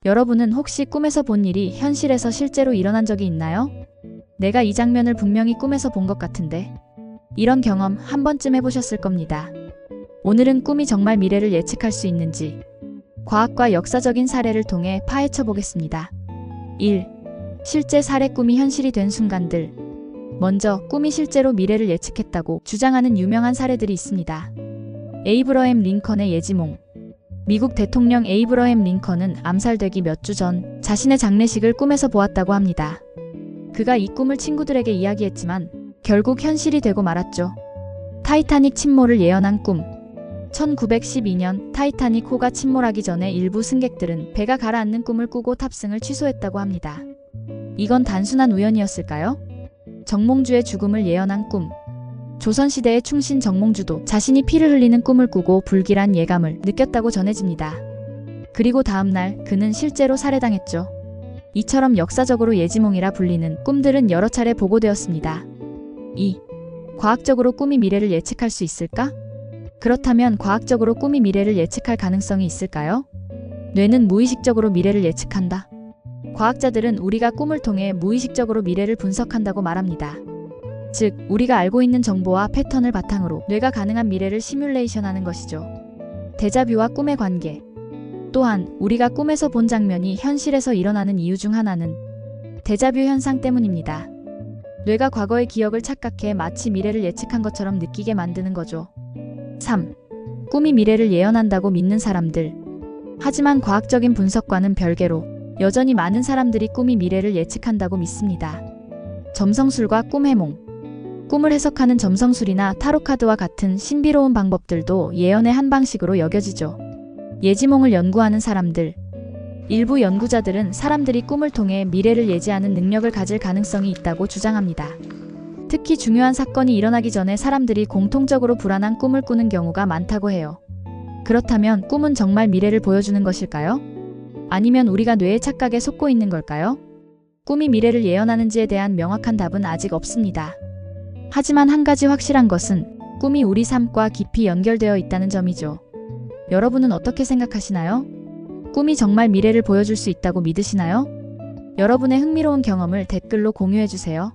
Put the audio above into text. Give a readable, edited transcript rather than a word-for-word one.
여러분은 혹시 꿈에서 본 일이 현실에서 실제로 일어난 적이 있나요? 내가 이 장면을 분명히 꿈에서 본 것 같은데. 이런 경험 한 번쯤 해보셨을 겁니다. 오늘은 꿈이 정말 미래를 예측할 수 있는지 과학과 역사적인 사례를 통해 파헤쳐 보겠습니다. 1. 실제 사례 꿈이 현실이 된 순간들. 먼저 꿈이 실제로 미래를 예측했다고 주장하는 유명한 사례들이 있습니다. 에이브러햄 링컨의 예지몽. 미국 대통령 에이브러햄 링컨은 암살되기 몇 주 전 자신의 장례식을 꿈에서 보았다고 합니다. 그가 이 꿈을 친구들에게 이야기했지만 결국 현실이 되고 말았죠. 타이타닉 침몰을 예언한 꿈. 1912년 타이타닉 호가 침몰하기 전에 일부 승객들은 배가 가라앉는 꿈을 꾸고 탑승을 취소했다고 합니다. 이건 단순한 우연이었을까요? 정몽주의 죽음을 예언한 꿈. 조선시대의 충신 정몽주도 자신이 피를 흘리는 꿈을 꾸고 불길한 예감을 느꼈다고 전해집니다. 그리고 다음날 그는 실제로 살해당했죠. 이처럼 역사적으로 예지몽이라 불리는 꿈들은 여러 차례 보고되었습니다. 2. 과학적으로 꿈이 미래를 예측할 수 있을까? 그렇다면 과학적으로 꿈이 미래를 예측할 가능성이 있을까요? 뇌는 무의식적으로 미래를 예측한다. 과학자들은 우리가 꿈을 통해 무의식적으로 미래를 분석한다고 말합니다. 즉, 우리가 알고 있는 정보와 패턴을 바탕으로 뇌가 가능한 미래를 시뮬레이션하는 것이죠. 데자뷰와 꿈의 관계. 또한 우리가 꿈에서 본 장면이 현실에서 일어나는 이유 중 하나는 데자뷰 현상 때문입니다. 뇌가 과거의 기억을 착각해 마치 미래를 예측한 것처럼 느끼게 만드는 거죠. 3. 꿈이 미래를 예언한다고 믿는 사람들. 하지만 과학적인 분석과는 별개로 여전히 많은 사람들이 꿈이 미래를 예측한다고 믿습니다. 점성술과 꿈 해몽. 꿈을 해석하는 점성술이나 타로카드와 같은 신비로운 방법들도 예언의 한 방식으로 여겨지죠. 예지몽을 연구하는 사람들. 일부 연구자들은 사람들이 꿈을 통해 미래를 예지하는 능력을 가질 가능성이 있다고 주장합니다. 특히 중요한 사건이 일어나기 전에 사람들이 공통적으로 불안한 꿈을 꾸는 경우가 많다고 해요. 그렇다면 꿈은 정말 미래를 보여주는 것일까요? 아니면 우리가 뇌의 착각에 속고 있는 걸까요? 꿈이 미래를 예언하는지에 대한 명확한 답은 아직 없습니다. 하지만 한 가지 확실한 것은 꿈이 우리 삶과 깊이 연결되어 있다는 점이죠. 여러분은 어떻게 생각하시나요? 꿈이 정말 미래를 보여줄 수 있다고 믿으시나요? 여러분의 흥미로운 경험을 댓글로 공유해주세요.